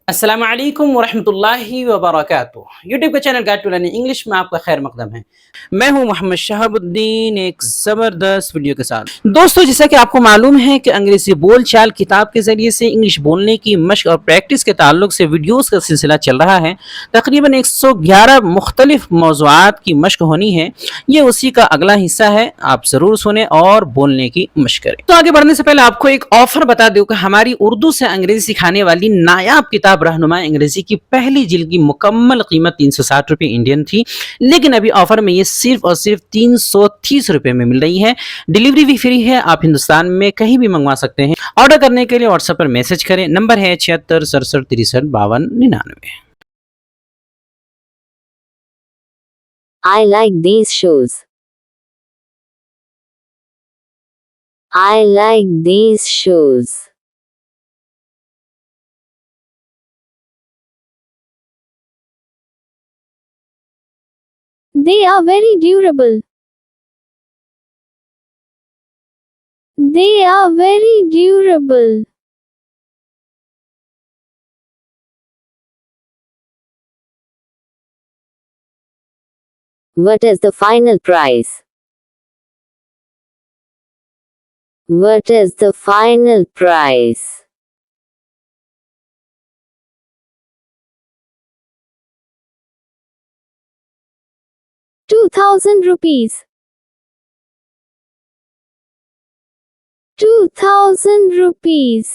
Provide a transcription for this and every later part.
अस्सलाम वालेकुम वरहमतुल्लाहि वबरकातुह। यूट्यूब का channel guide to learning English में आपका खैर मकदम है। मैं हूं मोहम्मद शहाबुद्दीन एक ज़बरदस्त वीडियो के साथ। दोस्तों, जैसा कि आपको मालूम है कि अंग्रेजी बोल चाल किताब के ज़रिए से इंग्लिश बोलने की मशक और प्रैक्टिस के ताल्लुक से वीडियोज़ का सिलसिला चल रहा है। तकरीबन 111 मुख्तलिफ मौज़ूआत की मशक होनी है। ये उसी का अगला हिस्सा है। आप ज़रूर सुने और बोलने की मशक करें। तो आगे बढ़ने से पहले आपको एक ऑफर बता दूं कि हमारी उर्दू से अंग्रेजी सिखाने वाली नायाब किताब रहनुमाए अंग्रेजी की पहली जिल्द की मुकम्मल कीमत 360 रुपये इंडियन थी, लेकिन अभी ऑफर में ये सिर्फ और सिर्फ 330 रुपये में मिल रही है। डिलीवरी भी फ्री है। आप हिंदुस्तान में कहीं भी मंगवा सकते हैं। ऑर्डर करने के लिए व्हाट्सएप पर मैसेज करें। नंबर है 76 67 63 52 99। I like these shoes. I like these shoes. They are very durable. They are very durable. What is the final price? What is the final price? ₹2,000. 2,000 rupees.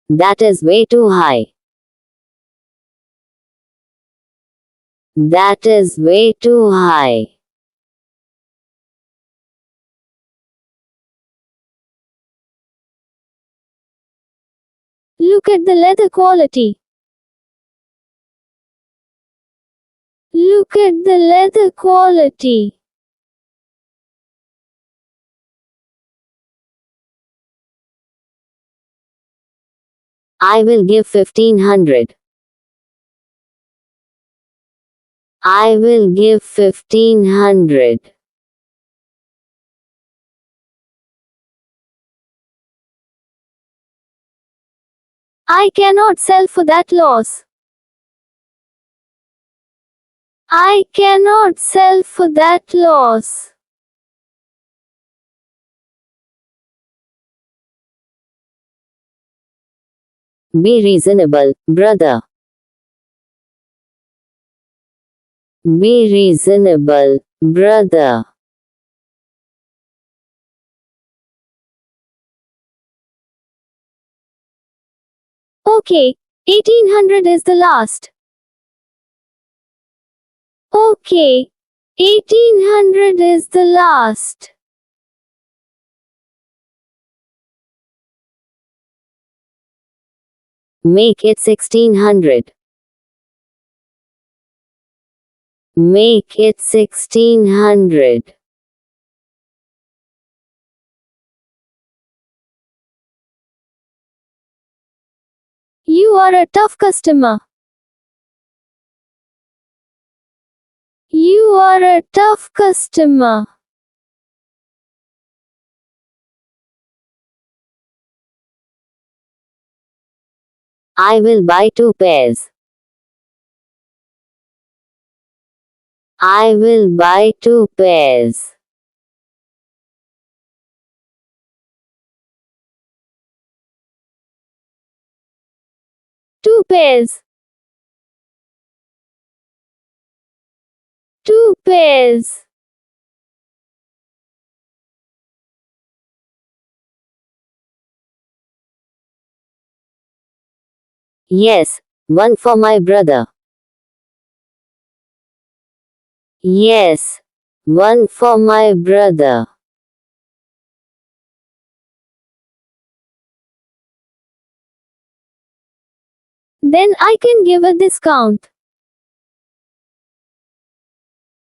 That is way too high. That is way too high. Look at the leather quality. Look at the leather quality. I will give 1,500. I will give 1,500. I cannot sell for that loss. I cannot sell for that loss. Be reasonable, brother. Be reasonable, brother. Okay, 1,800 is the last. Okay, 1,800 is the last. Make it 1,600. Make it 1,600. You are a tough customer. You are a tough customer. I will buy 2 pairs. I will buy 2 pairs. Two pairs. 2 pairs. Yes, one for my brother. Yes, one for my brother. Then I can give a discount.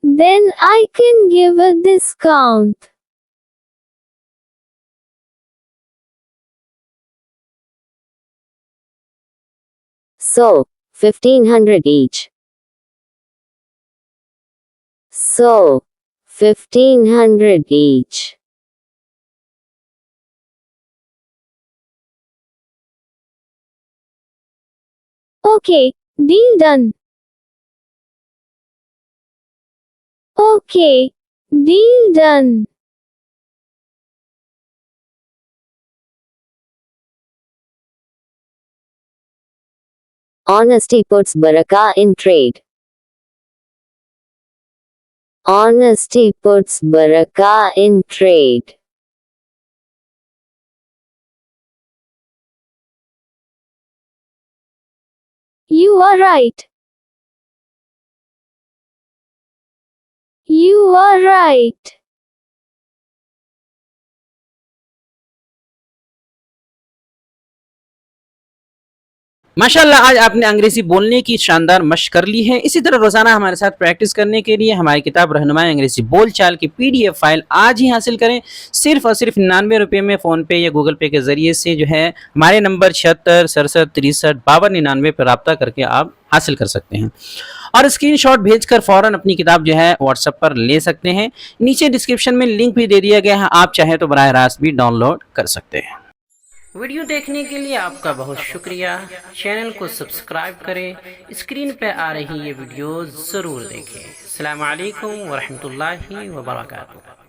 Then I can give a discount. So, 1,500 each. So, 1,500 each. Okay, deal done. Okay, deal done. Honesty puts barakah in trade. Honesty puts barakah in trade. You are right. You are right. माशाल्लाह आज आपने अंग्रेजी बोलने की शानदार मशक कर ली है। इसी तरह रोजाना हमारे साथ प्रैक्टिस करने के लिए हमारी किताब रहनुमाए अंग्रेजी बोल चाल की PDF फाइल आज ही हासिल करें। सिर्फ और सिर्फ 99 रुपये में फ़ोन पे या गूगल पे के ज़रिए से जो है हमारे नंबर 76 67 63 52 99 पर रब्ता करके आप हासिल कर सकते हैं और स्क्रीनशॉट भेजकर फ़ौरन अपनी किताब जो है व्हाट्सएप पर ले सकते हैं। नीचे डिस्क्रिप्शन में लिंक भी दे दिया गया है, आप चाहें तो बराह रास्त भी डाउनलोड कर सकते हैं। वीडियो देखने के लिए आपका बहुत शुक्रिया। चैनल को सब्सक्राइब करें। स्क्रीन पर आ रही ये वीडियो ज़रूर देखें। अस्सलामु अलैकुम व रहमतुल्लाहि व बरकातुहू।